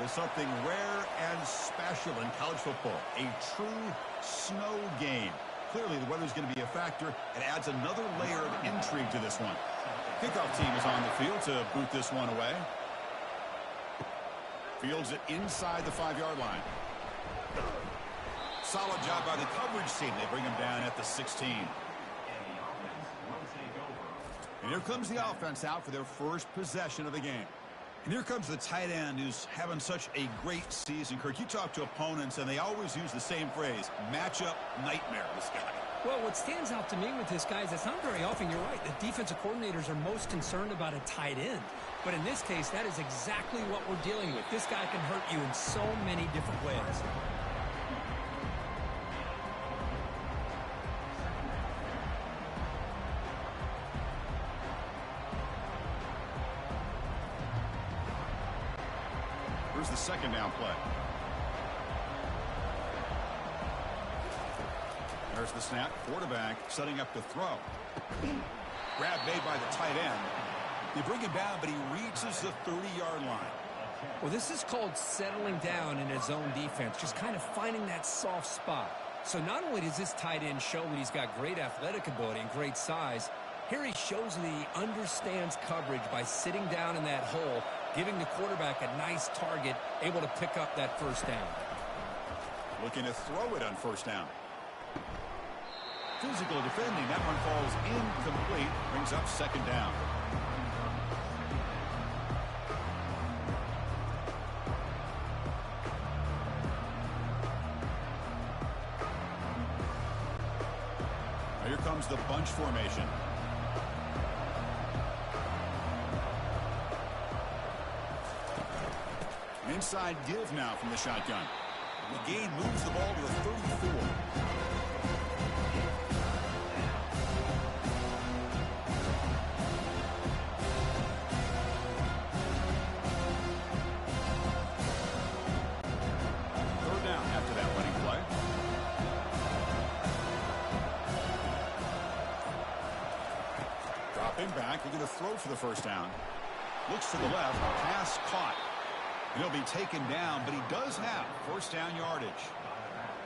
Well, something rare and special in college football. A true snow game. Clearly, the weather's going to be a factor. It adds another layer of intrigue to this one. Kickoff team is on the field to boot this one away. Fields it inside the 5-yard line. Solid job by the coverage team. They bring him down at the 16. And here comes the offense out for their first possession of the game. And here comes the tight end who's having such a great season. Kirk, you talk to opponents, and they always use the same phrase, matchup nightmare, this guy. Well, what stands out to me with this guy is it's not very often, you're right, the defensive coordinators are most concerned about a tight end. But in this case, that is exactly what we're dealing with. This guy can hurt you in so many different ways. Here's the second down play. There's the snap. Quarterback setting up to throw. Grab made by the tight end. They bring him down, but he reaches the 30-yard line. Well, this is called settling down in his zone defense, just kind of finding that soft spot. So not only does this tight end show that he's got great athletic ability and great size, here he shows that he understands coverage by sitting down in that hole, giving the quarterback a nice target, able to pick up that first down. Looking to throw it on first down. Physical defending. That one falls incomplete. Brings up second down. Now here comes the bunch formation. Inside give now from the shotgun. The gain moves the ball to the 34. Third down after that running play. Dropping back, looking to throw for the first down. Looks to the left, pass caught. He'll be taken down, but he does have first down yardage.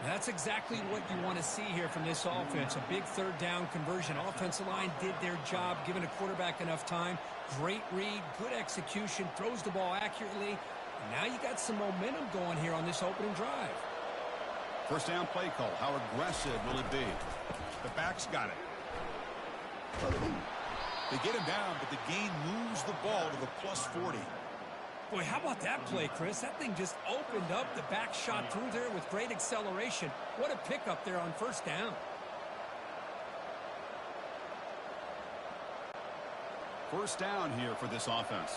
That's exactly what you want to see here from this offense. A big third down conversion. Offensive line did their job, giving the quarterback enough time. Great read, good execution, throws the ball accurately. And now you got some momentum going here on this opening drive. First down play call. How aggressive will it be? The back's got it. They get him down, but the gain moves the ball to the plus 40. Boy, how about that play, Chris? That thing just opened up. The back shot through there with great acceleration. What a pickup there on first down. First down here for this offense.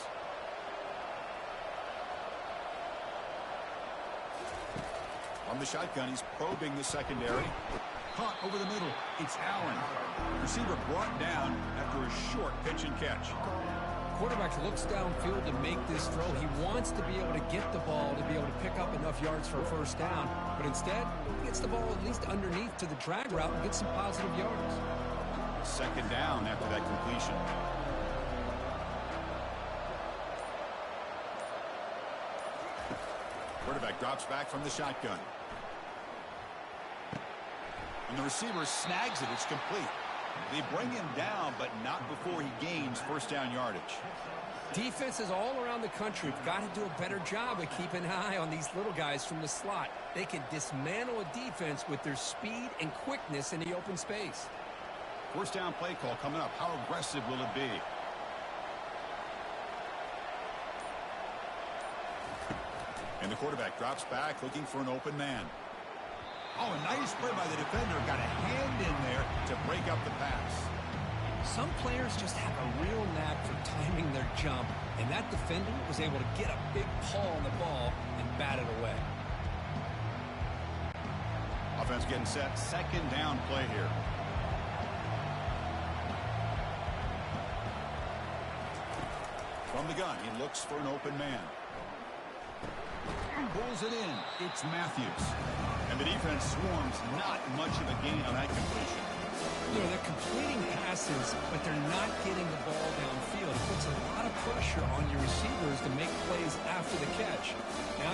On the shotgun, he's probing the secondary. Caught over the middle. It's Allen. Receiver brought down after a short pitch and catch. Quarterback looks downfield to make this throw. He wants to be able to get the ball to be able to pick up enough yards for a first down. But instead, he gets the ball at least underneath to the drag route and gets some positive yards. Second down after that completion. Quarterback drops back from the shotgun. And the receiver snags it. It's complete. They bring him down, but not before he gains first down yardage. Defenses all around the country have got to do a better job of keeping an eye on these little guys from the slot. They can dismantle a defense with their speed and quickness in the open space. First down play call coming up. How aggressive will it be? And the quarterback drops back looking for an open man. Oh, a nice play by the defender. Got a hand in there to break up the pass. Some players just have a real knack for timing their jump, and that defender was able to get a big paw on the ball and bat it away. Offense getting set. Second down play here. From the gun, he looks for an open man. Pulls it in. It's Matthews. And the defense swarms. Not much of a gain on that completion. You know, they're completing passes, but they're not getting the ball downfield. It puts a lot of pressure on your receivers to make plays after the catch. Now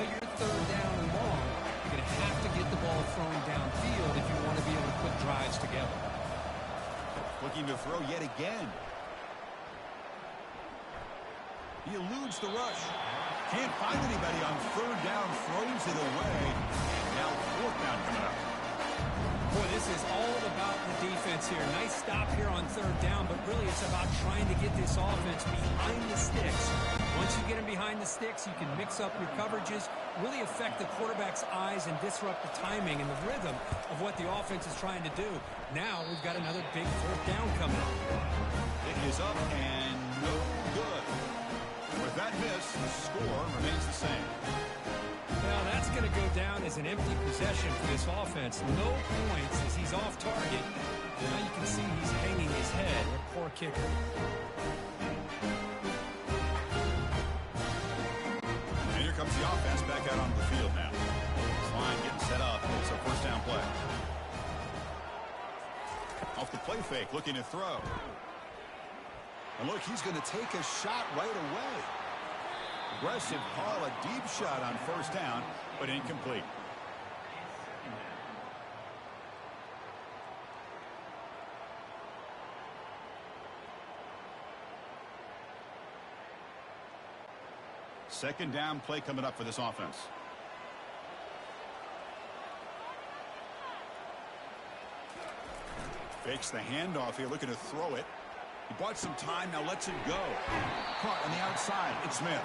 throwing downfield if you want to be able to put drives together. Looking to throw yet again. He eludes the rush. Can't find anybody on third down. Throws it away. Now fourth down coming up. Boy, this is all about the defense here. Nice stop here on third down, but really it's about trying to get this offense behind the sticks. Once you get them behind the sticks, you can mix up your coverages, really affect the quarterback's eyes and disrupt the timing and the rhythm of what the offense is trying to do. Now we've got another big fourth down coming up. It is up and no good. With that miss, the score remains the same. Now that's going to go down as an empty possession for this offense. No points as he's off target. Now you can see he's hanging his head. What a poor kicker. And here comes the offense back out onto the field now. This line getting set up. It's a first down play. Off the play fake, looking to throw. And look, he's going to take a shot right away. Aggressive call, a deep shot on first down, but incomplete. Second down play coming up for this offense. Fakes the handoff here, looking to throw it. He bought some time, now lets it go. Caught on the outside, it's Smith.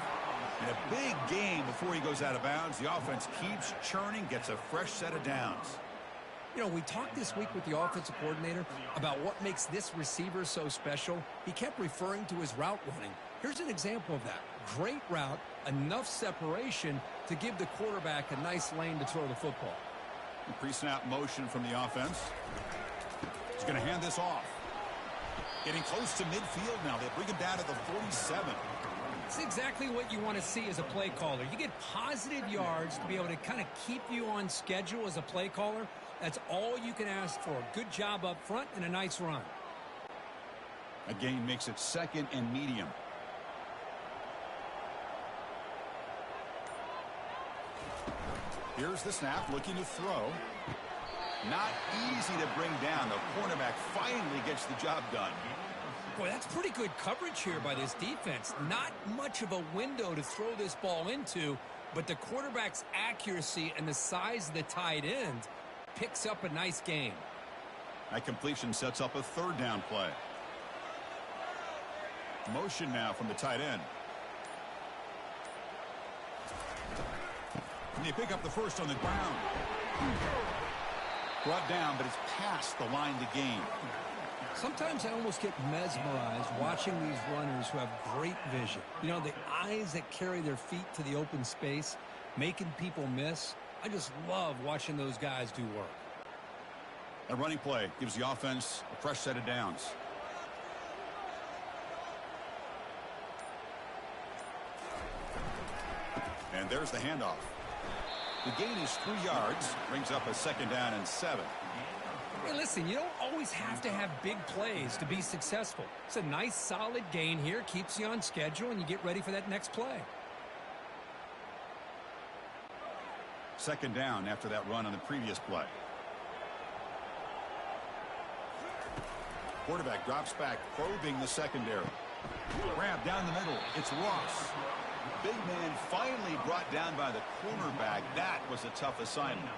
And a big game before he goes out of bounds. The offense keeps churning, gets a fresh set of downs. You know, we talked this week with the offensive coordinator about what makes this receiver so special. He kept referring to his route running. Here's an example of that. Great route, enough separation to give the quarterback a nice lane to throw the football. Pre-snap motion from the offense. He's going to hand this off. Getting close to midfield now. They bring him down to the 47. It's exactly what you want to see as a play caller. You get positive yards to be able to kind of keep you on schedule as a play caller. That's all you can ask for. Good job up front and a nice run. A gain makes it second and medium. Here's the snap, looking to throw. Not easy to bring down. The cornerback finally gets the job done. Boy, that's pretty good coverage here by this defense. Not much of a window to throw this ball into, but the quarterback's accuracy and the size of the tight end picks up a nice gain. That completion sets up a third down play. Motion now from the tight end. And they pick up the first on the ground. Brought down, but it's past the line to gain. Sometimes I almost get mesmerized watching these runners who have great vision. You know, the eyes that carry their feet to the open space, making people miss. I just love watching those guys do work. A running play gives the offense a fresh set of downs. And there's the handoff. The gain is 3 yards, brings up a second down and 7. Hey, listen, you don't always have to have big plays to be successful. It's a nice, solid gain here, keeps you on schedule, and you get ready for that next play. Second down after that run on the previous play. Quarterback drops back, probing the secondary. Grab down the middle. It's Ross. Big man finally brought down by the cornerback. That was a tough assignment.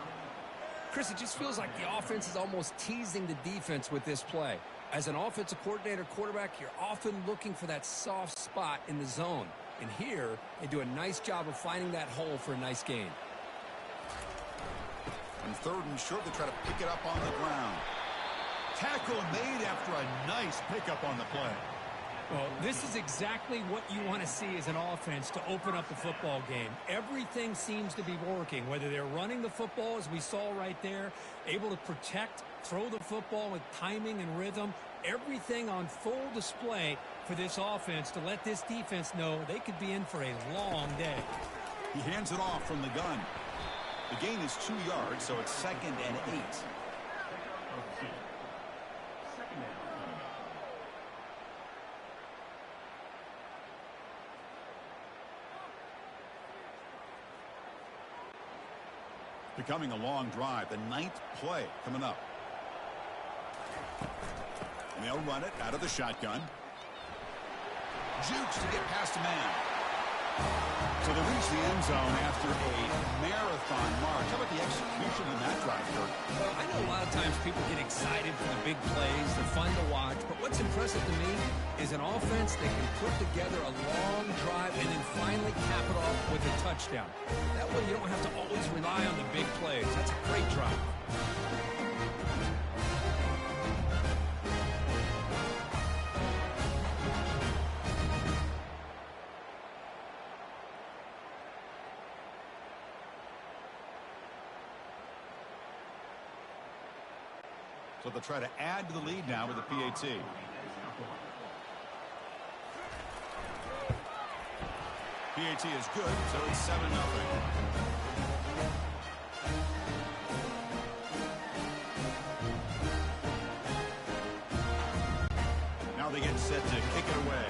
Chris, it just feels like the offense is almost teasing the defense with this play. As an offensive coordinator quarterback, you're often looking for that soft spot in the zone. And here, they do a nice job of finding that hole for a nice gain. On third and short, they try to pick it up on the ground. Tackle made after a nice pickup on the play. Well, this is exactly what you want to see as an offense to open up the football game. Everything seems to be working, whether they're running the football, as we saw right there, able to protect, throw the football with timing and rhythm, everything on full display for this offense to let this defense know they could be in for a long day. He hands it off from the gun. The gain is 2 yards, so it's second and 8. Becoming a long drive. The 9th play coming up. And they'll run it out of the shotgun. Jukes to get past a man. So they reach the end zone after a marathon march. How about the execution in that drive, Kirk? Well, I know a lot of times people get excited for the big plays. They're fun to watch. But what's impressive to me is an offense that can put together a long drive and then finally cap it off with a touchdown. That way you don't have to always rely on the big plays. That's a great drive. So they'll try to add to the lead now with a PAT. PAT is good, so it's 7-0. Now they get set to kick it away.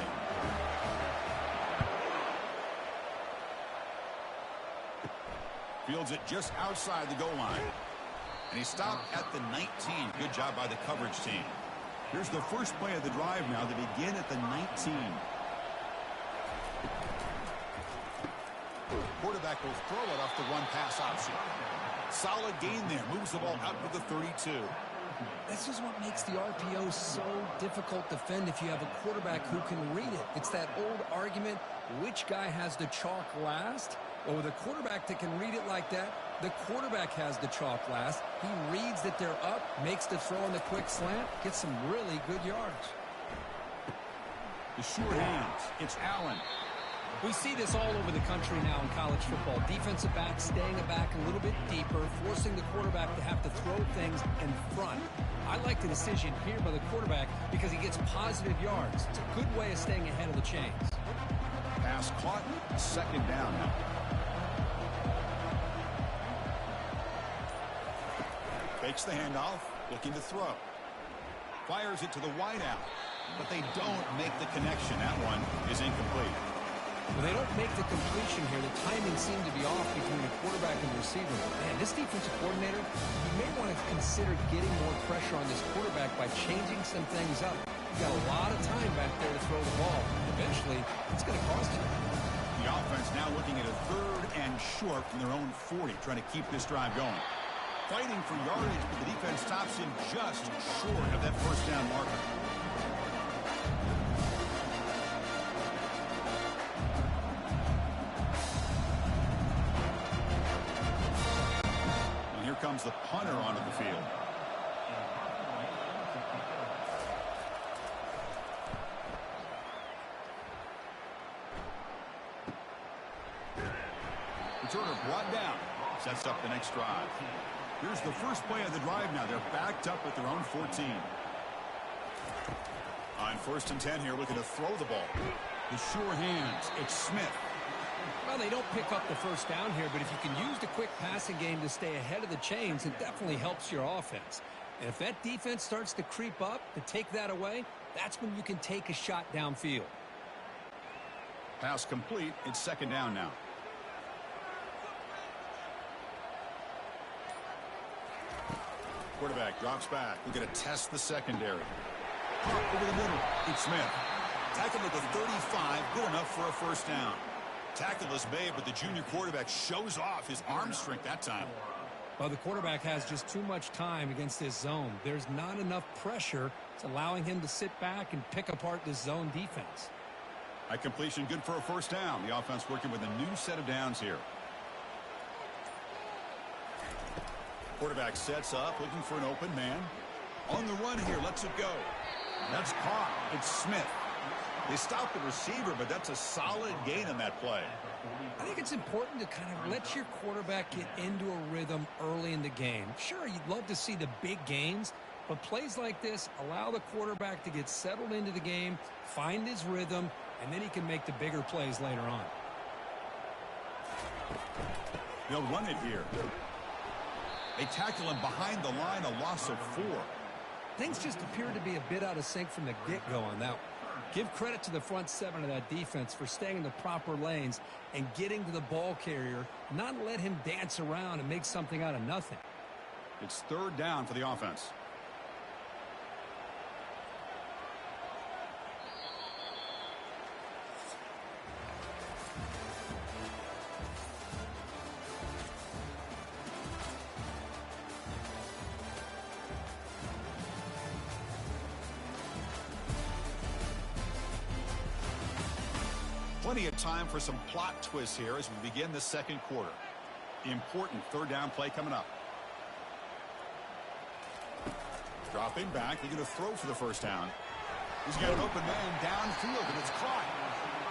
Fields it just outside the goal line. And he stopped at the 19. Good job by the coverage team. Here's the first play of the drive now. They begin at the 19. Quarterback will throw it off the one-pass option. Solid gain there. Moves the ball out to the 32. This is what makes the RPO so difficult to defend if you have a quarterback who can read it. It's that old argument, which guy has the chalk last? Well, with a quarterback that can read it like that, the quarterback has the chalk last. He reads that they're up, makes the throw on the quick slant, gets some really good yards. The sure hands. It's Allen. We see this all over the country now in college football. Defensive backs staying back a little bit deeper, forcing the quarterback to have to throw things in front. I like the decision here by the quarterback because he gets positive yards. It's a good way of staying ahead of the chains. Pass caught. 2nd down now. Fakes the handoff, looking to throw. Fires it to the wideout, but they don't make the connection. That one is incomplete. When they don't make the completion here, the timing seemed to be off between the quarterback and the receiver. But man, this defensive coordinator, you may want to consider getting more pressure on this quarterback by changing some things up. You got a lot of time back there to throw the ball. Eventually, it's going to cost you. The offense now looking at a 3rd and short from their own 40, trying to keep this drive going. Fighting for yardage, but the defense stops him just short of that 1st down marker. And here comes the punter onto the field. Returner brought down. Sets up the next drive. Here's the first play of the drive now. They're backed up at their own 14. On 1st and 10 here, looking to throw the ball. The sure hands. It's Smith. Well, they don't pick up the 1st down here, but if you can use the quick passing game to stay ahead of the chains, it definitely helps your offense. And if that defense starts to creep up to take that away, that's when you can take a shot downfield. Pass complete. It's 2nd down now. Quarterback drops back. We're going to test the secondary. Pop over the middle. It's Smith. Tackled at the 35. Good enough for a 1st down. Tackle is made, but the junior quarterback shows off his arm strength that time. Well, the quarterback has just too much time against this zone. There's not enough pressure. It's allowing him to sit back and pick apart this zone defense. High completion, good for a 1st down. The offense working with a new set of downs here. Quarterback sets up, looking for an open man. On the run here, lets it go. That's caught. It's Smith. They stop the receiver, but that's a solid gain on that play. I think it's important to kind of let your quarterback get into a rhythm early in the game. Sure, you'd love to see the big gains, but plays like this allow the quarterback to get settled into the game, find his rhythm, and then he can make the bigger plays later on. They'll run it here. They tackle him behind the line, a loss of 4. Things just appear to be a bit out of sync from the get-go on that one. Give credit to the front seven of that defense for staying in the proper lanes and getting to the ball carrier, not let him dance around and make something out of nothing. It's third down for the offense. Plenty of time for some plot twists here as we begin the second quarter. Important third down play coming up. Dropping back, they're going to throw for the first down. He's got an open man downfield, and it's caught.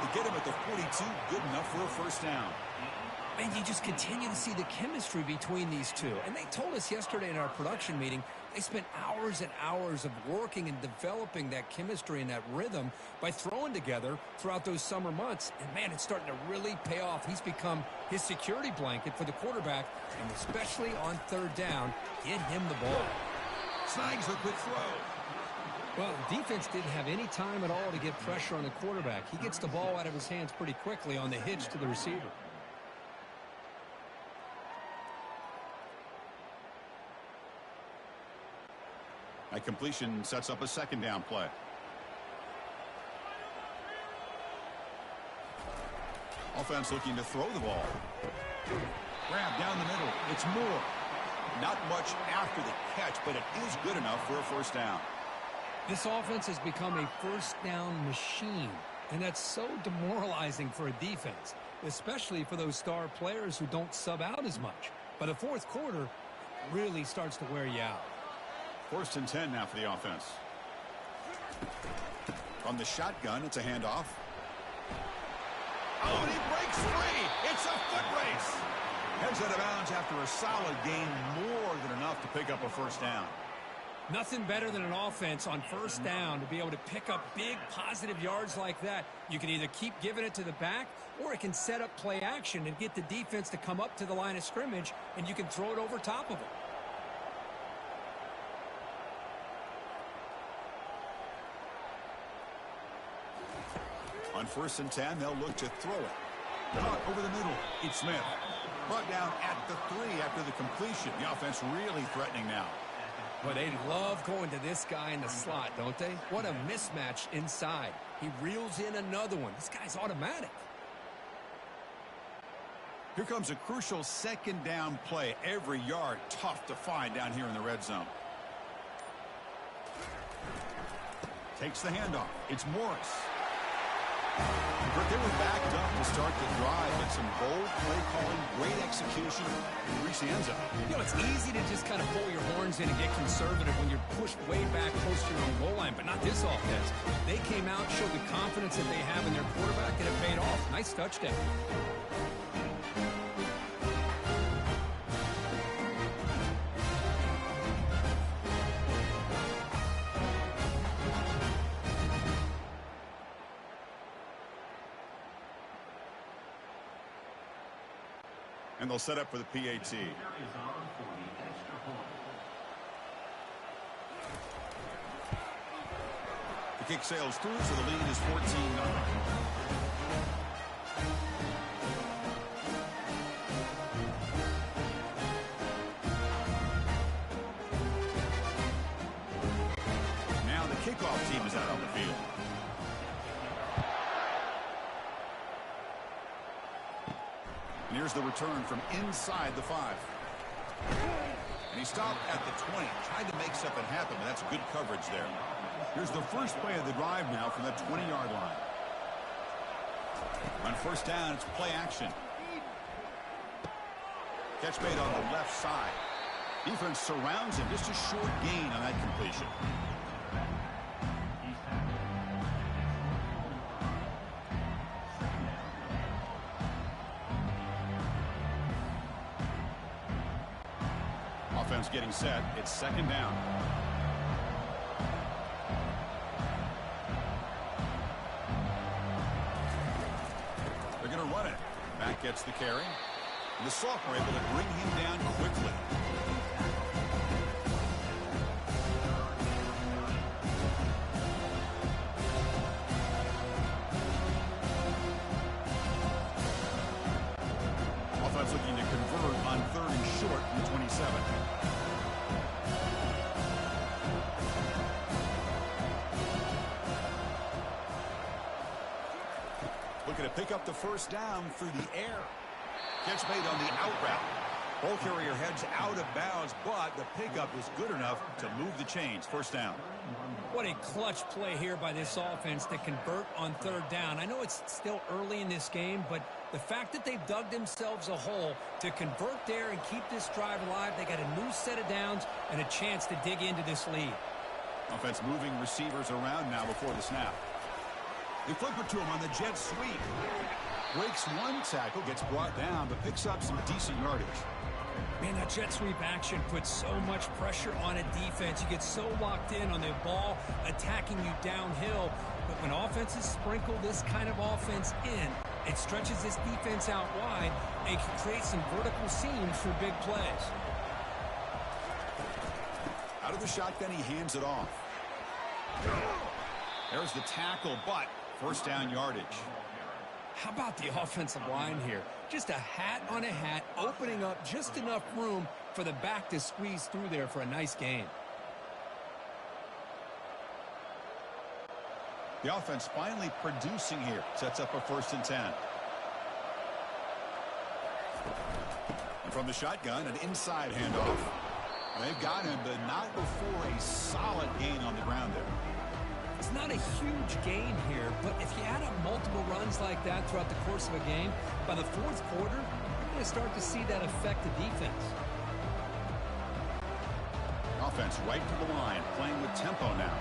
They get him at the 42, good enough for a first down. And you just continue to see the chemistry between these two. And they told us yesterday in our production meeting, they spent hours and hours of working and developing that chemistry and that rhythm by throwing together throughout those summer months. And, man, it's starting to really pay off. He's become his security blanket for the quarterback, and especially on third down, get him the ball. Snags a quick throw. Well, the defense didn't have any time at all to get pressure on the quarterback. He gets the ball out of his hands pretty quickly on the hitch to the receiver. That completion sets up a second down play. Offense looking to throw the ball. Grab down the middle. It's Moore. Not much after the catch, but it is good enough for a first down. This offense has become a first down machine, and that's so demoralizing for a defense, especially for those star players who don't sub out as much. By the fourth quarter, it really starts to wear you out. First and 10 now for the offense. From the shotgun, it's a handoff. Oh, and he breaks free. It's a foot race. Heads out of bounds after a solid gain, more than enough to pick up a first down. Nothing better than an offense on first down to be able to pick up big positive yards like that. You can either keep giving it to the back, or it can set up play action and get the defense to come up to the line of scrimmage, and you can throw it over top of it. On first and 10, they'll look to throw it. Caught over the middle. It's Smith. Brought down at the 3 after the completion. The offense really threatening now. Well, they love going to this guy in the slot, don't they? What a mismatch inside. He reels in another one. This guy's automatic. Here comes a crucial second down play. Every yard tough to find down here in the red zone. Takes the handoff. It's Morris. But they were backed up to start the drive, but some bold play calling, great execution, and reach the end zone. You know, it's easy to just kind of pull your horns in and get conservative when you're pushed way back close to your own goal line, but not this offense. They came out, showed the confidence that they have in their quarterback, and it paid off. Nice touchdown. And they'll set up for the PAT. The kick sails through, so the lead is 14-9. Now the kickoff team is out on the field. And here's the return from inside the 5. And he stopped at the 20. Tried to make something happen, but that's good coverage there. Here's the first play of the drive now from the 20-yard line. On first down, it's play action. Catch made on the left side. Defense surrounds him. Just a short gain on that completion. Offense getting set. It's second down. They're going to run it. Matt gets the carry. And the sophomore able to bring him down quickly. Looking to pick up the first down through the air. Catch made on the out route. Ball carrier heads out of bounds, but the pickup is good enough to move the chains. First down. What a clutch play here by this offense to convert on third down. I know it's still early in this game, but the fact that they've dug themselves a hole to convert there and keep this drive alive, they got a new set of downs and a chance to dig into this lead. Offense moving receivers around now before the snap. They flip it to him on the jet sweep. Breaks one tackle, gets brought down, but picks up some decent yardage. Man, that jet sweep action puts so much pressure on a defense. You get so locked in on the ball attacking you downhill. But when offenses sprinkle this kind of offense in, it stretches this defense out wide and can create some vertical seams for big plays. Out of the shotgun, he hands it off. There's the tackle, but first down yardage. How about the offensive line here? Just a hat on a hat, opening up just enough room for the back to squeeze through there for a nice gain. The offense finally producing here. Sets up a 1st and 10. And from the shotgun, an inside handoff. They've got him, but not before a solid gain on the ground there. It's not a huge gain here, but if you add up multiple runs like that throughout the course of a game, by the 4th quarter, you're going to start to see that affect the defense. Offense right to the line, playing with tempo now.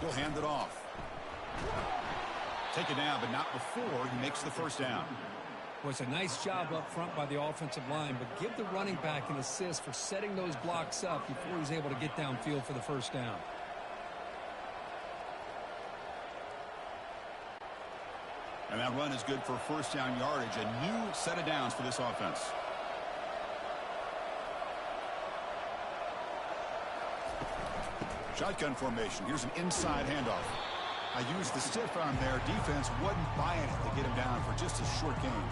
He'll hand it off. Take it down, but not before he makes the first down. Well, it's a nice job up front by the offensive line, but give the running back an assist for setting those blocks up before he's able to get downfield for the first down. And that run is good for first down yardage. A new set of downs for this offense. Shotgun formation. Here's an inside handoff. I used the stiff arm there. Defense wasn't buying it to get him down for just a short game.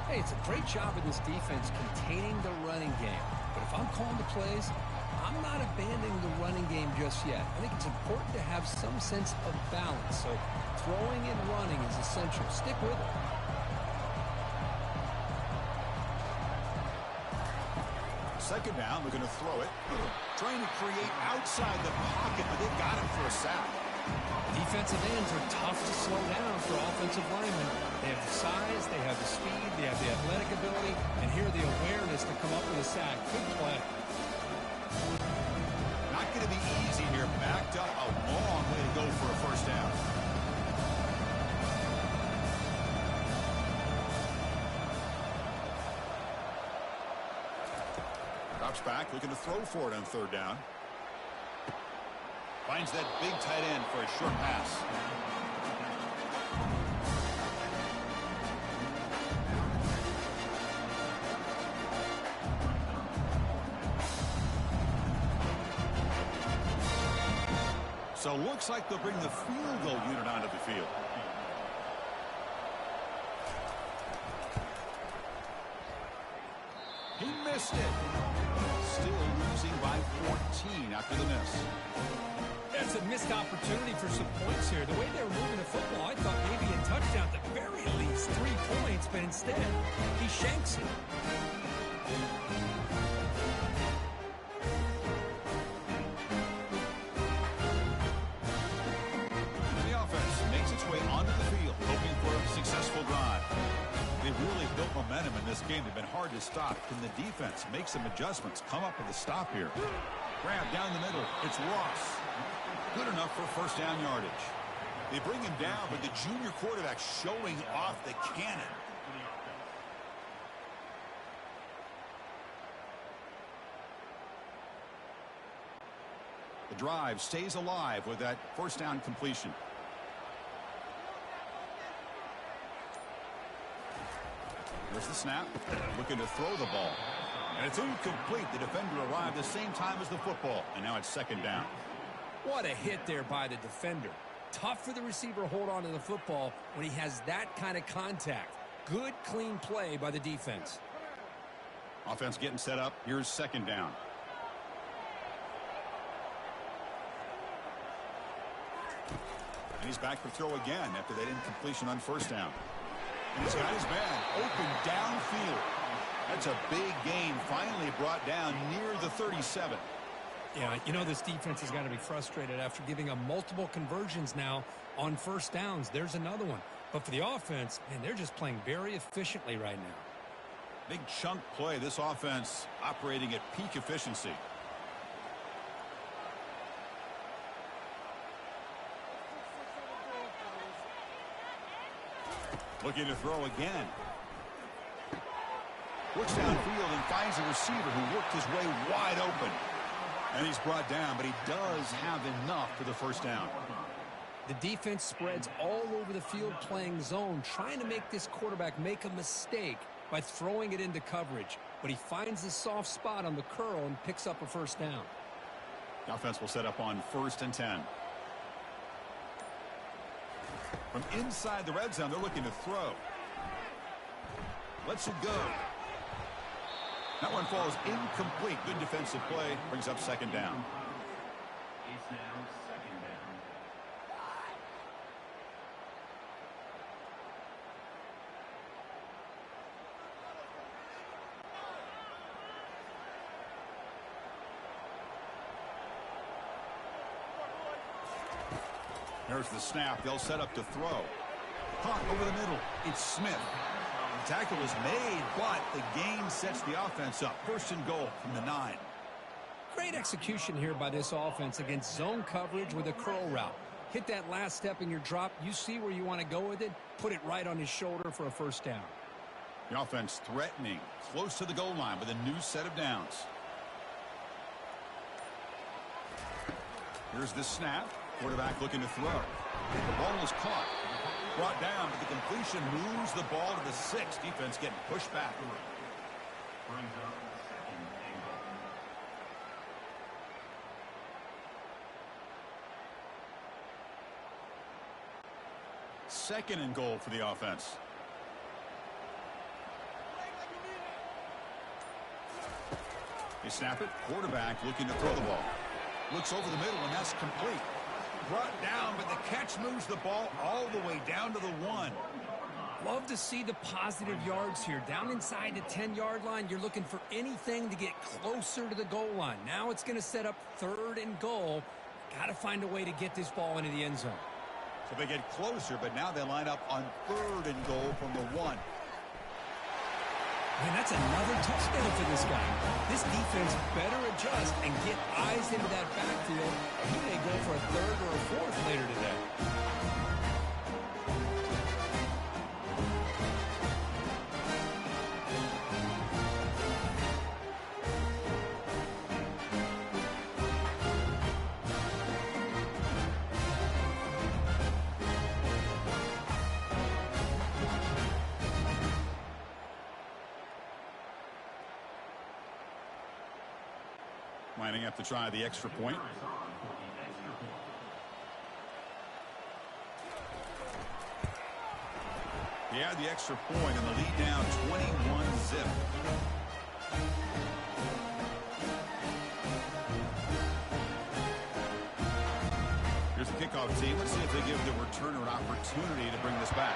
Hey, it's a great job of this defense containing the running game. But if I'm calling the plays, I'm not abandoning the running game just yet. I think it's important to have some sense of balance. So throwing and running is essential. Stick with it. Second down, we're going to throw it. Trying to create outside the pocket, but they've got him for a sack. Defensive ends are tough to slow down for offensive linemen. They have the size, they have the speed, they have the athletic ability, and here the awareness to come up with a sack. Good play. Not going to be easy here. Backed up a long way to go for a first down. Drops back, looking to throw for it on third down. Finds that big tight end for a short pass. So looks like they'll bring the field goal unit onto the field. He missed it. Still losing by 14 after the miss. That's a missed opportunity for some points here. The way they were moving the football, I thought maybe a touchdown, at the very least 3 points, but instead, he shanks it. The offense makes its way onto the field, hoping for a successful drive. They've really built momentum in this game. They've been hard to stop. Can the defense make some adjustments? Come up with a stop here. Grab down the middle. It's Ross. Good enough for first down yardage. They bring him down, but the junior quarterback showing off the cannon. The drive stays alive with that first down completion. There's the snap. Looking to throw the ball. And it's incomplete. The defender arrived the same time as the football. And now it's second down. What a hit there by the defender. Tough for the receiver to hold on to the football when he has that kind of contact. Good, clean play by the defense. Offense getting set up. Here's second down. And he's back for throw again after that incompletion on first down. And he's got his man open downfield. That's a big gain, finally brought down near the 37. Yeah, you know this defense has got to be frustrated after giving up multiple conversions now on first downs. There's another one. But for the offense, man, they're just playing very efficiently right now. Big chunk play. This offense operating at peak efficiency. Looking to throw again. Looks downfield and finds a receiver who worked his way wide open. And he's brought down, but he does have enough for the first down. The defense spreads all over the field playing zone, trying to make this quarterback make a mistake by throwing it into coverage. But he finds the soft spot on the curl and picks up a first down. The offense will set up on 1st and 10. From inside the red zone, they're looking to throw. Lets it go. That one falls incomplete. Good defensive play. Brings up second down. It's now second down. There's the snap. They'll set up to throw. Caught over the middle. It's Smith. The tackle is made, but the gain sets the offense up. 1st and goal from the 9. Great execution here by this offense against zone coverage with a curl route. Hit that last step in your drop. You see where you want to go with it. Put it right on his shoulder for a first down. The offense threatening. Close to the goal line with a new set of downs. Here's the snap. Quarterback looking to throw. The ball is caught. Brought down, but the completion moves the ball to the 6. Defense getting pushed back. Brings up second and goal. Second and goal for the offense. They snap it. Quarterback looking to throw the ball. Looks over the middle, and that's complete. Brought down, but the catch moves the ball all the way down to the 1. Love to see the positive yards here. Down inside the 10-yard line, you're looking for anything to get closer to the goal line. Now it's going to set up 3rd and goal. Got to find a way to get this ball into the end zone. So they get closer, but now they line up on 3rd and goal from the 1. Man, that's another touchdown for this guy. This defense better adjust and get eyes into that backfield. He may go for a 3rd or a 4th later today. Lining up to try the extra point. He had the extra point and the lead down 21-zip. Here's the kickoff team. Let's see if they give the returner an opportunity to bring this back.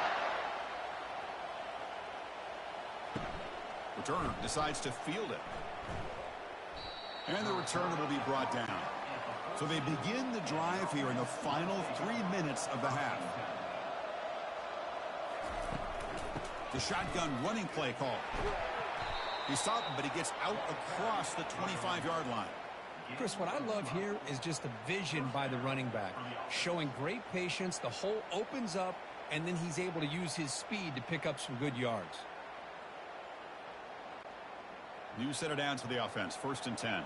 Returner decides to field it. And the returner will be brought down. So they begin the drive here in the final 3 minutes of the half. The shotgun running play call. He stopped him, but he gets out across the 25-yard line. Chris, what I love here is just the vision by the running back. Showing great patience, the hole opens up, and then he's able to use his speed to pick up some good yards. New set of downs for the offense. 1st and 10.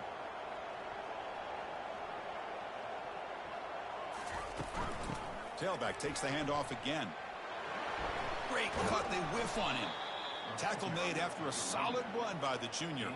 Tailback takes the handoff again. Great cut. They whiff on him. Tackle made after a solid run by the junior.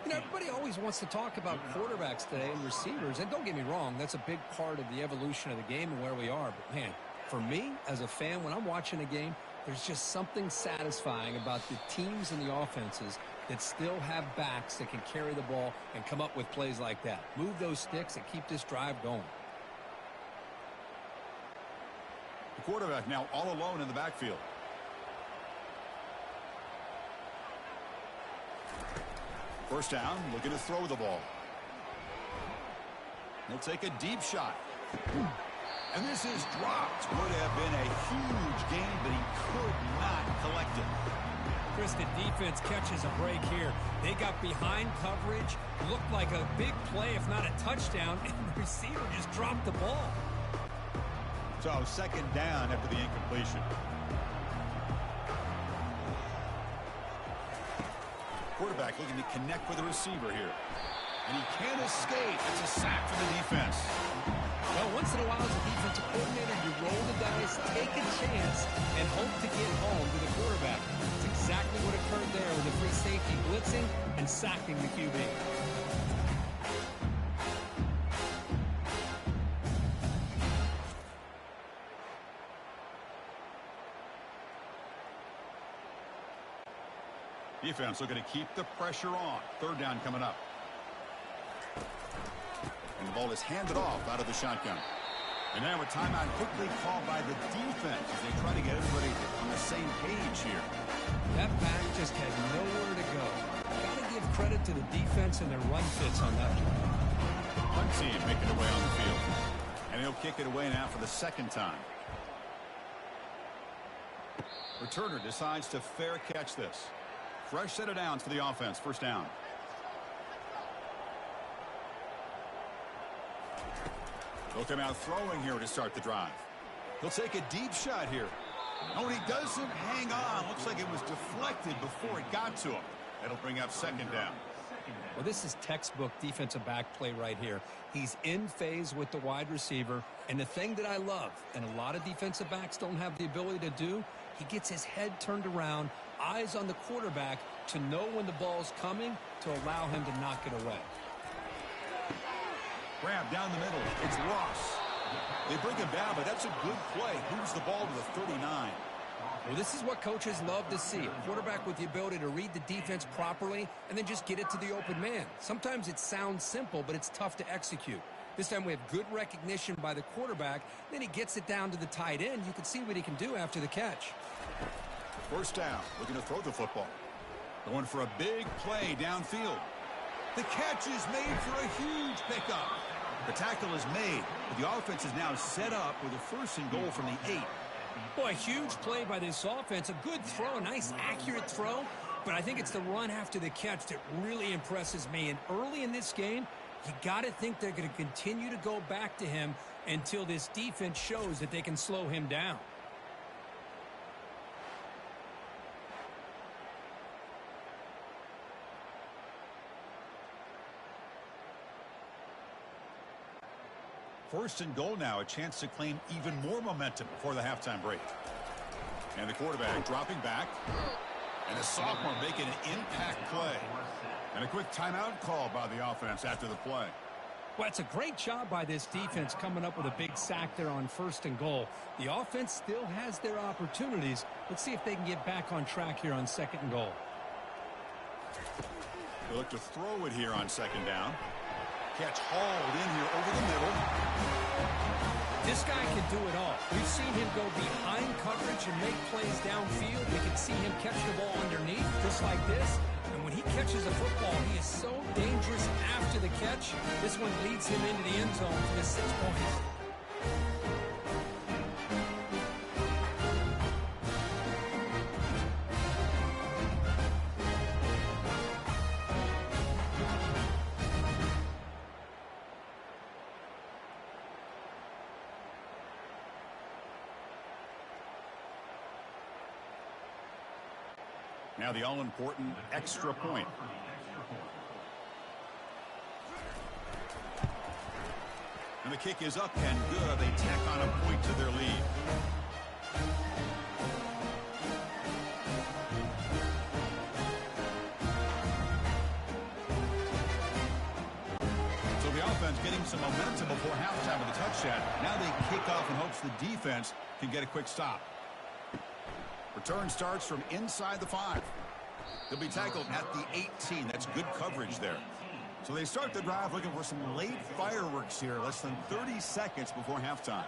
You know, everybody always wants to talk about quarterbacks today and receivers. And don't get me wrong, that's a big part of the evolution of the game and where we are. But, man, for me as a fan, when I'm watching a game, There's just something satisfying about the teams and the offenses that still have backs that can carry the ball and come up with plays like that. Move those sticks and keep this drive going. The quarterback now all alone in the backfield. First down, looking to throw the ball. He'll take a deep shot. And this is dropped. Would have been a huge gain, but he could not collect it. Chris, the defense catches a break here. They got behind coverage, looked like a big play, if not a touchdown, and the receiver just dropped the ball. So second down after the incompletion. Quarterback looking to connect with the receiver here. And he can't escape. It's a sack for the defense. Well, once in a while as a defensive coordinator, you roll the dice, take a chance, and hope to get home to the quarterback. That's exactly what occurred there with the free safety blitzing and sacking the QB. Defense looking to keep the pressure on. Third down coming up. And the ball is handed off out of the shotgun. And now a timeout quickly called by the defense as they try to get everybody on the same page here. That back just had nowhere to go. Got to give credit to the defense and their run fits on that one. One team making their way on the field. And he'll kick it away now for the second time. Returner decides to fair catch this. Fresh set of downs for the offense. First down. He'll come out throwing here to start the drive. He'll take a deep shot here. Oh, and he doesn't hang on. Looks like it was deflected before it got to him. That'll bring up second down. Well, this is textbook defensive back play right here. He's in phase with the wide receiver. And the thing that I love, and a lot of defensive backs don't have the ability to do, he gets his head turned around, eyes on the quarterback to know when the ball's coming to allow him to knock it away. Grab down the middle. It's Ross. They bring him down, but that's a good play. Moves the ball to the 39. Well, this is what coaches love to see. A quarterback with the ability to read the defense properly and then just get it to the open man. Sometimes it sounds simple, but it's tough to execute. This time we have good recognition by the quarterback. Then he gets it down to the tight end. You can see what he can do after the catch. First down, looking to throw the football. Going for a big play downfield. The catch is made for a huge pickup. The tackle is made, but the offense is now set up with a first and goal from the 8. Boy, a huge play by this offense. A good throw, a nice accurate throw. But I think it's the run after the catch that really impresses me. And early in this game, you got to think they're going to continue to go back to him until this defense shows that they can slow him down. First and goal now, a chance to claim even more momentum before the halftime break. And the quarterback dropping back. And the sophomore making an impact play. And a quick timeout call by the offense after the play. Well, it's a great job by this defense coming up with a big sack there on first and goal. The offense still has their opportunities. Let's see if they can get back on track here on second and goal. They look to throw it here on second down. Catch hauled in here over the middle. This guy can do it all. We've seen him go behind coverage and make plays downfield. We can see him catch the ball underneath, just like this. And when he catches a football, he is so dangerous after the catch. This one leads him into the end zone for the 6 points. Now the all-important extra point. And the kick is up and good. They tack on a point to their lead. So the offense getting some momentum before halftime with a touchdown. Now they kick off in hopes the defense can get a quick stop. Return starts from inside the 5. They'll be tackled at the 18. That's good coverage there. So they start the drive looking for some late fireworks here, less than 30 seconds before halftime.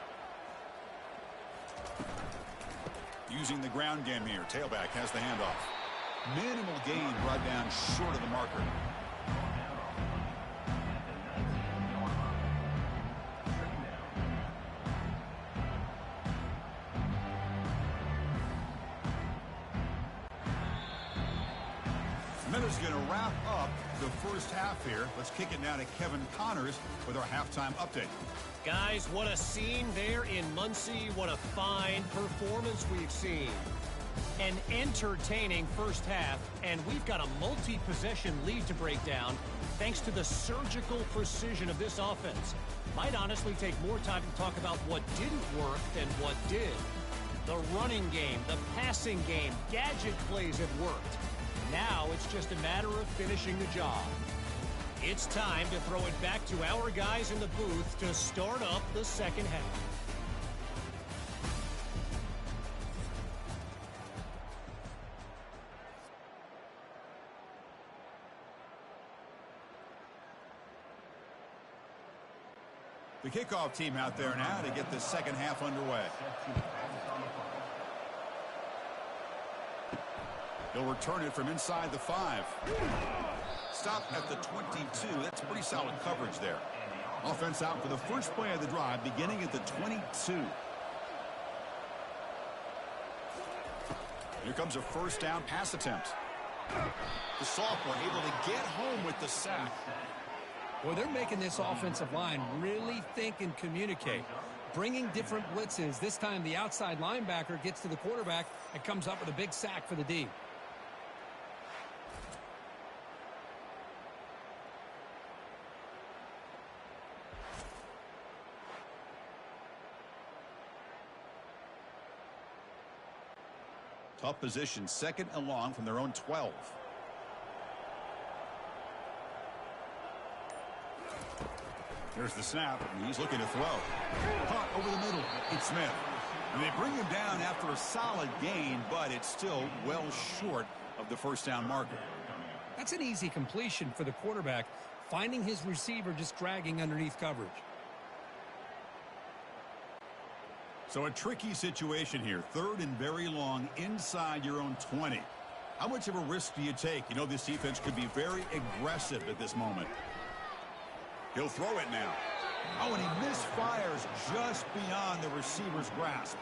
Using the ground game here. Tailback has the handoff. Minimal gain brought down short of the marker. Miller's going to wrap up the first half here. Let's kick it now to Kevin Connors with our halftime update. Guys, what a scene there in Muncie. What a fine performance we've seen. An entertaining first half, and we've got a multi-possession lead to break down thanks to the surgical precision of this offense. Might honestly take more time to talk about what didn't work than what did. The running game, the passing game, gadget plays have worked. Now it's just a matter of finishing the job. It's time to throw it back to our guys in the booth to start up the second half. The kickoff team out there now to get the second half underway. He'll return it from inside the 5. Stop at the 22. That's pretty solid coverage there. Offense out for the first play of the drive, beginning at the 22. Here comes a first down pass attempt. The sophomore able to get home with the sack. Well, they're making this offensive line really think and communicate. Bringing different blitzes. This time the outside linebacker gets to the quarterback and comes up with a big sack for the D. Tough position, second and long from their own 12. Here's the snap, and he's looking to throw. Caught over the middle. It's Smith. And they bring him down after a solid gain, but it's still well short of the first down marker. That's an easy completion for the quarterback, finding his receiver just dragging underneath coverage. So a tricky situation here. Third and very long inside your own 20. How much of a risk do you take? You know this defense could be very aggressive at this moment. He'll throw it now. Oh, and he misfires just beyond the receiver's grasp.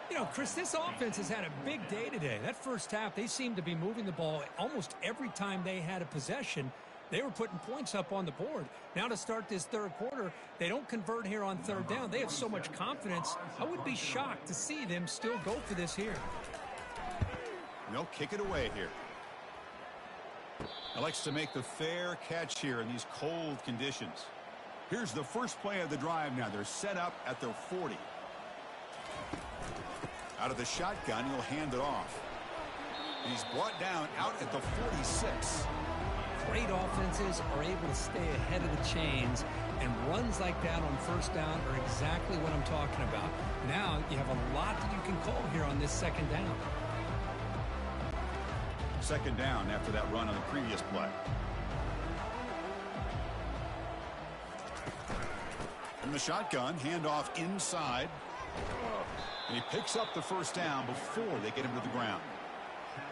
You know, Chris, this offense has had a big day today. That first half, they seemed to be moving the ball almost every time they had a possession. They were putting points up on the board. Now to start this third quarter, they don't convert here on third down. They have so much confidence. I would be shocked to see them still go for this here. They'll kick it away here. He likes to make the fair catch here in these cold conditions. Here's the first play of the drive now. They're set up at their 40. Out of the shotgun, he'll hand it off. He's brought down out at the 46. Great offenses are able to stay ahead of the chains, and runs like that on first down are exactly what I'm talking about. Now you have a lot that you can call here on this second down. Second down after that run on the previous play. From the shotgun, handoff inside. And he picks up the first down before they get him to the ground.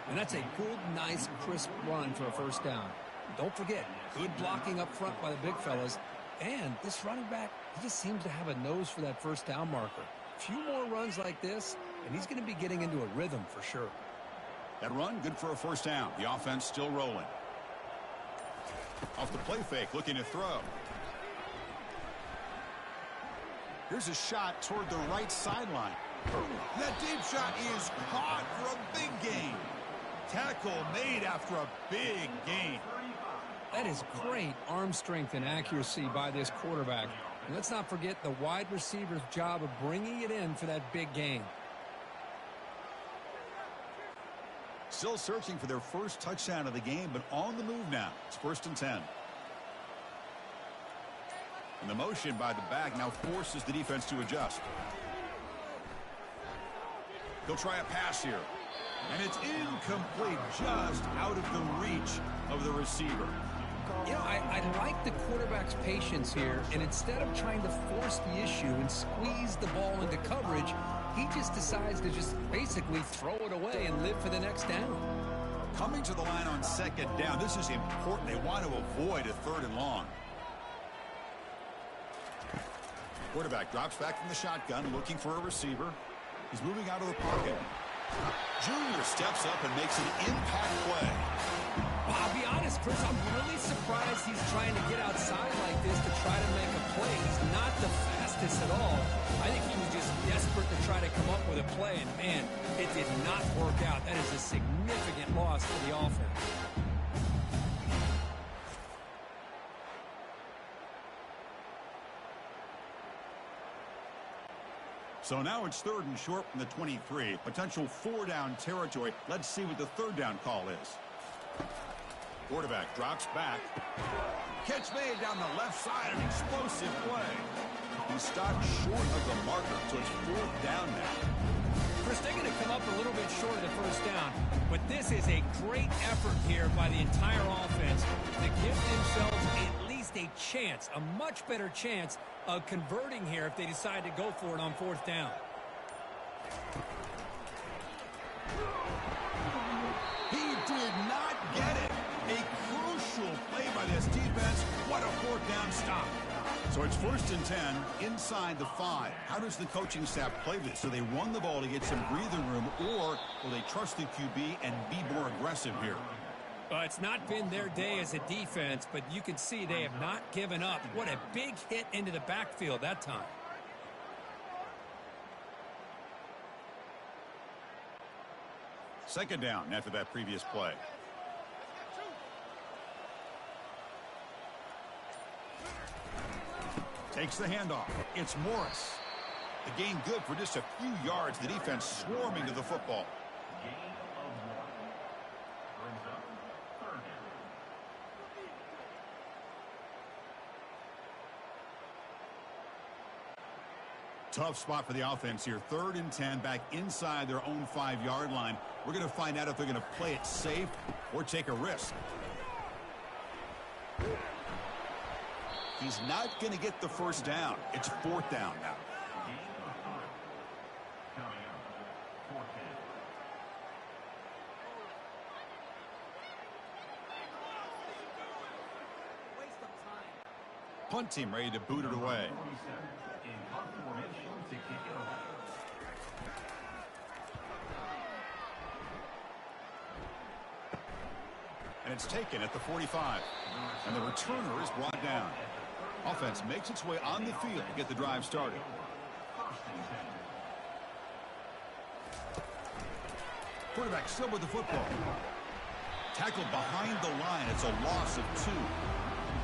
And that's a good, nice, crisp run for a first down. Don't forget, good blocking up front by the big fellas. And this running back, he just seems to have a nose for that first down marker. A few more runs like this, and he's going to be getting into a rhythm for sure. That run, good for a first down. The offense still rolling. Off the play fake, looking to throw. Here's a shot toward the right sideline. That deep shot is caught for a big gain. Tackle made after a big gain. That is great arm strength and accuracy by this quarterback. And let's not forget the wide receiver's job of bringing it in for that big gain. Still searching for their first touchdown of the game, but on the move now. It's 1st and 10. And the motion by the back now forces the defense to adjust. He'll try a pass here. And it's incomplete, just out of the reach of the receiver. You know, I like the quarterback's patience here, and instead of trying to force the issue and squeeze the ball into coverage, he just decides to just basically throw it away and live for the next down. Coming to the line on second down, this is important. They want to avoid a 3rd and long. Quarterback drops back from the shotgun, looking for a receiver. He's moving out of the pocket. Junior steps up and makes an impact play. Well, I'll be honest, Chris, I'm really surprised he's trying to get outside like this to try to make a play. He's not the fastest at all. I think he was just desperate to try to come up with a play, and man, it did not work out. That is a significant loss for the offense. So now it's 3rd and short from the 23. Potential 4-down territory. Let's see what the 3rd down call is. Quarterback drops back. Catch made down the left side. An explosive play. He stopped short of the marker, so it's 4th down now. Chris, they're going to come up a little bit short of the 1st down, but this is a great effort here by the entire offense to give themselves at least a chance, a much better chance of converting here if they decide to go for it on 4th down. He did not get it. A crucial play by this defense. What a 4th down stop. So it's 1st and 10 inside the 5. How does the coaching staff play this? Do they run the ball to get some breathing room, or will they trust the QB and be more aggressive here? It's not been their day as a defense, but you can see they have not given up. What a big hit into the backfield that time. Second down after that previous play. Takes the handoff. It's Morris. The gain good for just a few yards. The defense swarming to the football. Gain of 1. Brings up 3rd down. Tough spot for the offense here. 3rd and 10 back inside their own 5-yard line. We're going to find out if they're going to play it safe or take a risk. He's not going to get the 1st down. It's 4th down now. Gain of 3. Coming up 4th down. Punt team ready to boot it away. 47 in punt formation to kick it away. And it's taken at the 45. And the returner is brought down. Offense makes its way on the field to get the drive started. Quarterback still with the football. Tackled behind the line. It's a loss of 2.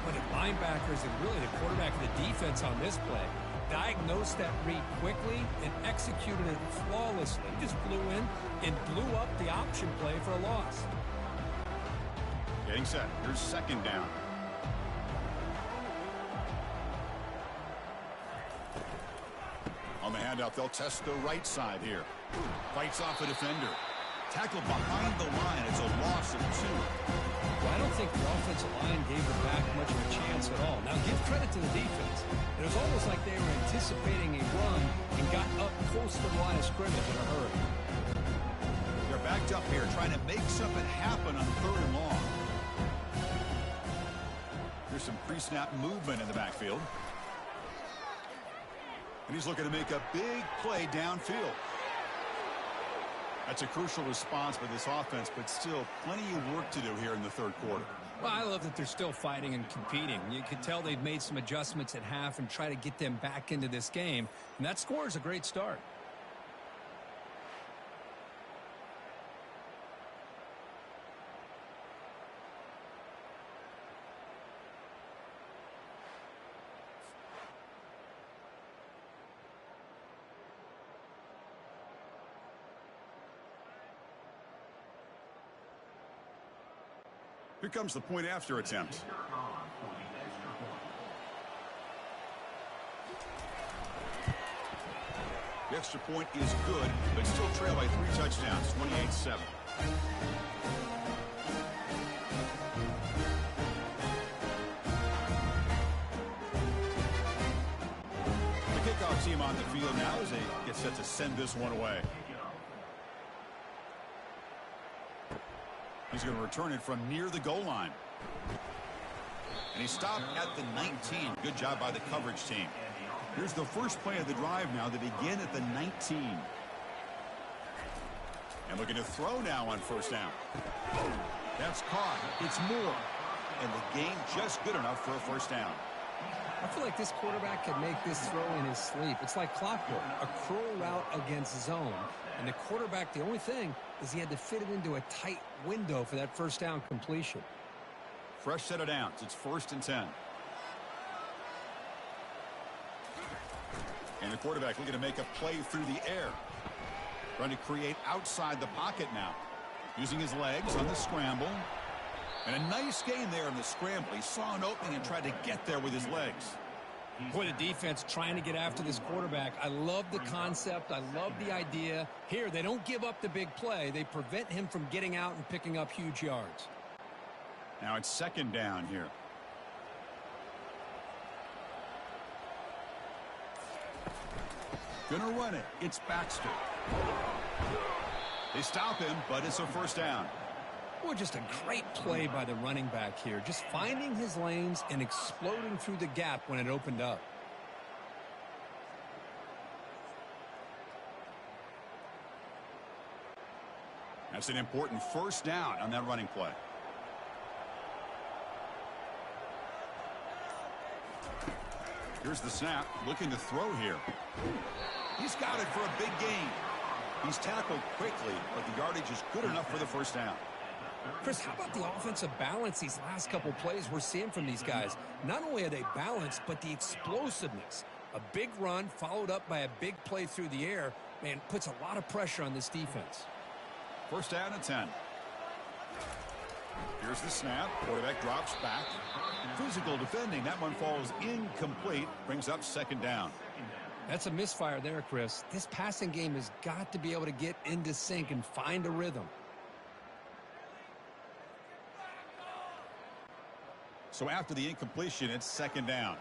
But the linebackers and really the quarterback of the defense on this play diagnosed that read quickly and executed it flawlessly. Just flew in and blew up the option play for a loss. Getting set. Here's 2nd down. On the handoff, they'll test the right side here. Fights off a defender. Tackled behind the line. It's a loss of 2. Well, I don't think the offensive line gave the back much of a chance at all. Now, give credit to the defense. It was almost like they were anticipating a run and got up close to the line of scrimmage in a hurry. They're backed up here trying to make something happen on 3rd and long. There's some pre-snap movement in the backfield. And he's looking to make a big play downfield. That's a crucial response by this offense, but still plenty of work to do here in the 3rd quarter. Well, I love that they're still fighting and competing. You can tell they've made some adjustments at half and try to get them back into this game. And that score is a great start. Here comes the point after attempt. The extra point is good, but still trail by 3 touchdowns, 28-7. The kickoff team on the field now as they get set to send this one away. He's going to return it from near the goal line. And he stopped at the 19. Good job by the coverage team. Here's the first play of the drive now. They begin at the 19. And looking to throw now on first down. That's caught. It's Moore. And the gain just good enough for a first down. I feel like this quarterback can make this throw in his sleep. It's like clockwork, a curl route against zone. And the quarterback, the only thing is he had to fit it into a tight window for that first down completion. Fresh set of downs. It's 1st and 10. And the quarterback looking to make a play through the air. Trying to create outside the pocket now. Using his legs on the scramble. And a nice gain there in the scramble. He saw an opening and tried to get there with his legs. Boy, the defense trying to get after this quarterback. I love the concept. I love the idea. Here, they don't give up the big play. They prevent him from getting out and picking up huge yards. Now it's 2nd down here. Gonna run it. It's Baxter. They stop him, but it's a first down. Boy, just a great play by the running back here. Just finding his lanes and exploding through the gap when it opened up. That's an important first down on that running play. Here's the snap. Looking to throw here. He's got it for a big gain. He's tackled quickly, but the yardage is good enough for the first down. Chris, how about the offensive balance these last couple plays we're seeing from these guys? Not only are they balanced, but the explosiveness. A big run followed up by a big play through the air, man, puts a lot of pressure on this defense. First down and 10. Here's the snap. Quarterback drops back. Physical defending. That one falls incomplete. Brings up 2nd down. That's a misfire there, Chris. This passing game has got to be able to get into sync and find a rhythm. So after the incompletion, it's 2nd down.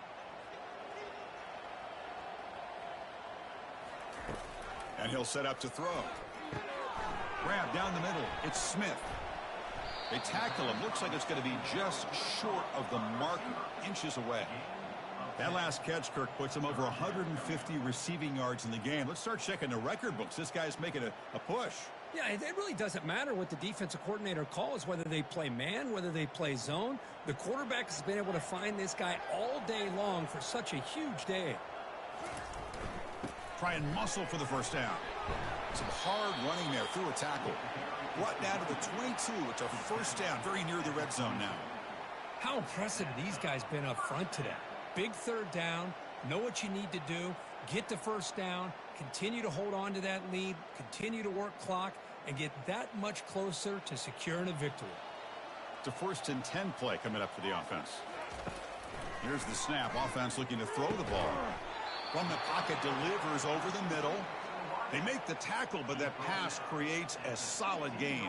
And he'll set up to throw. Grab down the middle. It's Smith. They tackle him. Looks like it's going to be just short of the marker, inches away. That last catch, Kirk, puts him over 150 receiving yards in the game. Let's start checking the record books. This guy's making a push. Yeah, it really doesn't matter what the defensive coordinator calls, whether they play man, whether they play zone. The quarterback has been able to find this guy all day long for such a huge day. Try and muscle for the first down. Some hard running there through a tackle. Brought down to the 22. It's a first down, very near the red zone now. How impressive these guys been up front today. Big 3rd down, know what you need to do, get the first down, continue to hold on to that lead, continue to work clock, and get that much closer to securing a victory. It's a 1st and 10 play coming up for the offense. Here's the snap. Offense looking to throw the ball. From the pocket, delivers over the middle. They make the tackle, but that pass creates a solid gain.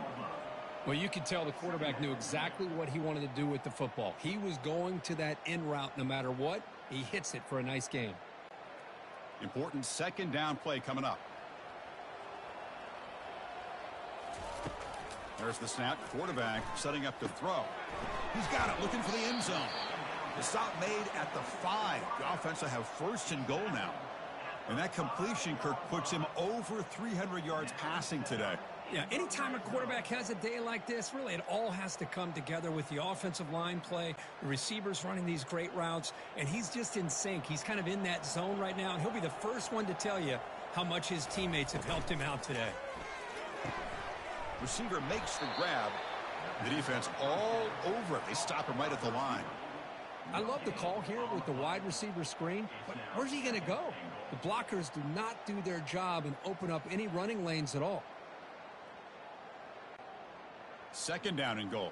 Well, you could tell the quarterback knew exactly what he wanted to do with the football. He was going to that in route no matter what. He hits it for a nice gain. Important 2nd down play coming up. There's the snap. Quarterback setting up to throw. He's got it, looking for the end zone. The stop made at the 5. The offense will have 1st and goal now. And that completion, Kirk, puts him over 300 yards passing today. Yeah, anytime a quarterback has a day like this, really it all has to come together with the offensive line play, the receivers running these great routes, and he's just in sync. He's kind of in that zone right now, and he'll be the first one to tell you how much his teammates have helped him out today. Receiver makes the grab. The defense all over it. They stop him right at the line. I love the call here with the wide receiver screen, but where's he going to go? The blockers do not do their job and open up any running lanes at all. 2nd down and goal.